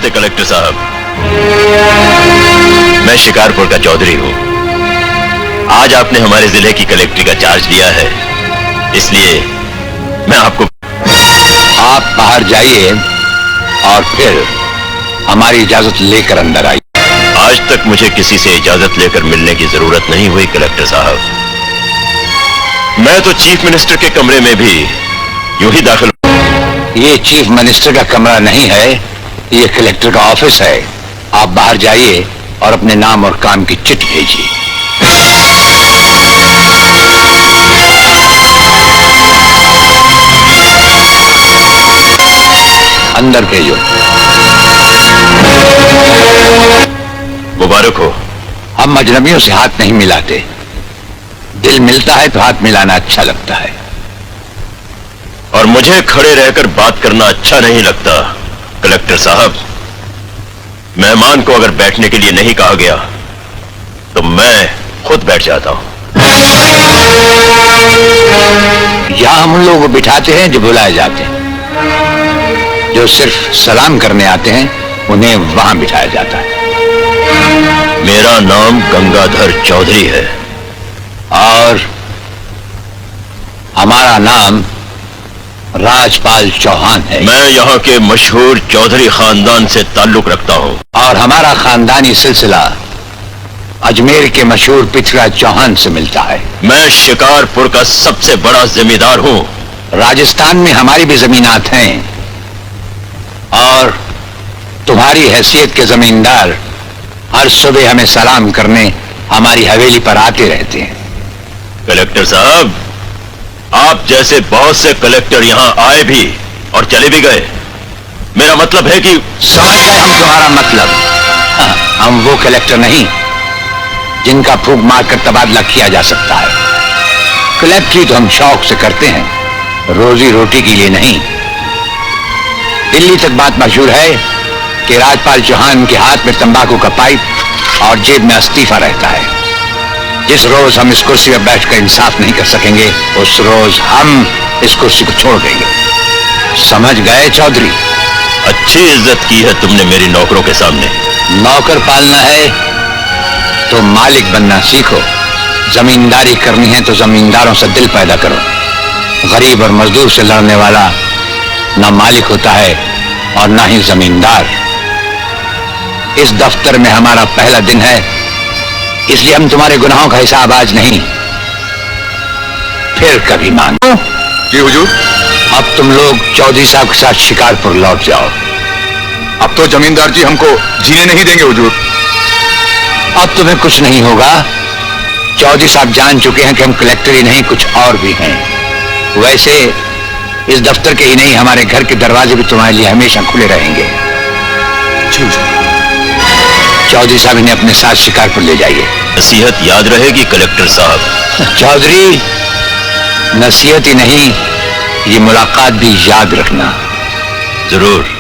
नमस्ते कलेक्टर साहब, मैं शिकारपुर का चौधरी हूँ। आज आपने हमारे जिले की कलेक्ट्री का चार्ज लिया है, इसलिए मैं आपको... आप बाहर जाइए और फिर हमारी इजाजत लेकर अंदर आइए। आज तक मुझे किसी से इजाजत लेकर मिलने की जरूरत नहीं हुई कलेक्टर साहब। मैं तो चीफ मिनिस्टर के कमरे में भी यूं ही दाखिल... ये चीफ मिनिस्टर का कमरा नहीं है, ये कलेक्टर का ऑफिस है। आप बाहर जाइए और अपने नाम और काम की चिट्ठी भेजिए। अंदर भेजो। मुबारक हो। हम अजनबियों से हाथ नहीं मिलाते, दिल मिलता है तो हाथ मिलाना अच्छा लगता है। और मुझे खड़े रहकर बात करना अच्छा नहीं लगता कलेक्टर साहब। मेहमान को अगर बैठने के लिए नहीं कहा गया तो मैं खुद बैठ जाता हूं। यहां हम लोग बिठाते हैं जो बुलाए जाते हैं, जो सिर्फ सलाम करने आते हैं उन्हें वहां बिठाया जाता है। मेरा नाम गंगाधर चौधरी है और हमारा नाम राजपाल चौहान है। मैं यहाँ के मशहूर चौधरी खानदान से ताल्लुक रखता हूँ और हमारा खानदानी सिलसिला अजमेर के मशहूर पृथ्वीराज चौहान से मिलता है। मैं शिकारपुर का सबसे बड़ा जमींदार हूँ। राजस्थान में हमारी भी जमीनात हैं और तुम्हारी हैसियत के जमींदार हर सुबह हमें सलाम करने हमारी हवेली पर आते रहते हैं। कलेक्टर साहब, आप जैसे बहुत से कलेक्टर यहाँ आए भी और चले भी गए। मेरा मतलब है कि... समझ गए हम तुम्हारा मतलब। हम वो कलेक्टर नहीं जिनका फूंक मारकर तबादला किया जा सकता है। कलेक्टरी तो हम शौक से करते हैं, रोजी रोटी के लिए नहीं। दिल्ली तक बात मशहूर है कि राजपाल चौहान के हाथ में तंबाकू का पाइप और जेब में इस्तीफा रहता है। जिस रोज हम इस कुर्सी पर बैठकर इंसाफ नहीं कर सकेंगे, उस रोज हम इस कुर्सी को छोड़ देंगे। समझ गए चौधरी? अच्छी इज्जत की है तुमने मेरी नौकरों के सामने। नौकर पालना है तो मालिक बनना सीखो। जमींदारी करनी है तो जमींदारों से दिल पैदा करो। गरीब और मजदूर से लड़ने वाला ना मालिक होता है और ना ही जमींदार। इस दफ्तर में हमारा पहला दिन है, इसलिए हम तुम्हारे गुनाहों का हिसाब आज नहीं फिर कभी मांगो। जी हुजूर। अब तुम लोग चौधरी साहब के साथ शिकारपुर लौट जाओ। अब तो जमींदार जी हमको जीने नहीं देंगे हुजूर। अब तुम्हें कुछ नहीं होगा। चौधरी साहब जान चुके हैं कि हम कलेक्टर ही नहीं कुछ और भी हैं। वैसे इस दफ्तर के ही नहीं, हमारे घर के दरवाजे भी तुम्हारे लिए हमेशा खुले रहेंगे। चौधरी साहब इन्हें अपने साथ शिकारपुर ले जाइए। नसीहत याद रहेगी कलेक्टर साहब। चौधरी, नसीहत ही नहीं, ये मुलाकात भी याद रखना। जरूर।